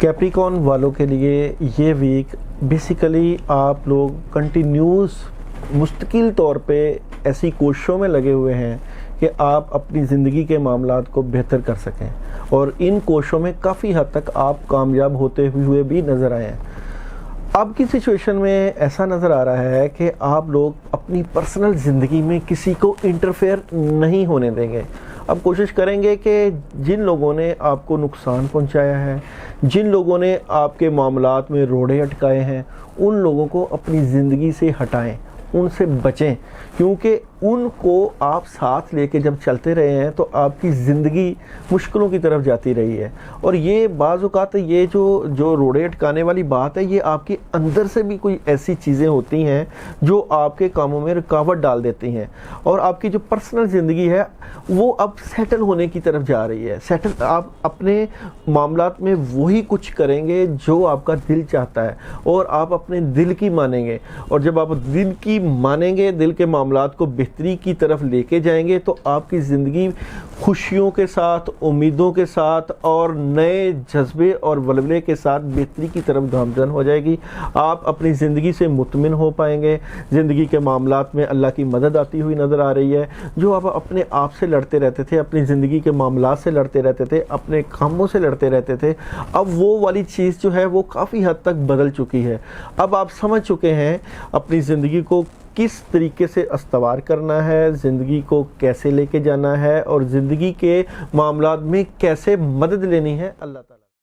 Capricorn वालों के लिए ये वीक बेसिकली आप लोग कंटिन्यूस मुस्तकिल तौर पे ऐसी कोशिशों में लगे हुए हैं कि आप अपनी ज़िंदगी के मामलात को बेहतर कर सकें, और इन कोशिशों में काफ़ी हद तक आप कामयाब होते हुए भी नज़र आए हैं। अब की सिचुएशन में ऐसा नज़र आ रहा है कि आप लोग अपनी पर्सनल ज़िंदगी में किसी को इंटरफेयर नहीं होने देंगे। अब कोशिश करेंगे कि जिन लोगों ने आपको नुकसान पहुंचाया है, जिन लोगों ने आपके मामलात में रोड़े अटकाए हैं, उन लोगों को अपनी ज़िंदगी से हटाएं, उनसे बचें, क्योंकि उनको आप साथ लेके जब चलते रहे हैं तो आपकी ज़िंदगी मुश्किलों की तरफ जाती रही है। और ये बाज़ औक़ात ये जो रोड़े अटकाने वाली बात है, ये आपके अंदर से भी कोई ऐसी चीज़ें होती हैं जो आपके कामों में रुकावट डाल देती हैं, और आपकी जो पर्सनल ज़िंदगी है वो अब सेटल होने की तरफ जा रही है। सेटल आप अपने मामलात में वही कुछ करेंगे जो आपका दिल चाहता है, और आप अपने दिल की मानेंगे, और जब आप दिल की मानेंगे, दिल के मामलात को बेहतरी की तरफ लेके जाएंगे, तो आपकी ज़िंदगी खुशियों के साथ, उम्मीदों के साथ और नए जज्बे और वलवले के साथ बेहतरी की तरफ गामज़न हो जाएगी। आप अपनी ज़िंदगी से मुतमिन हो पाएंगे। ज़िंदगी के मामलात में अल्लाह की मदद आती हुई नज़र आ रही है। जो आप अपने आप से लड़ते रहते थे, अपनी ज़िंदगी के मामलात से लड़ते रहते थे, अपने कामों से लड़ते रहते थे, अब वो वाली चीज़ जो है वो काफ़ी हद तक बदल चुकी है। अब आप समझ चुके हैं अपनी ज़िंदगी को किस तरीके से इस्तवार करना है, ज़िंदगी को कैसे लेके जाना है, और ज़िंदगी के मामलात में कैसे मदद लेनी है अल्लाह ताला।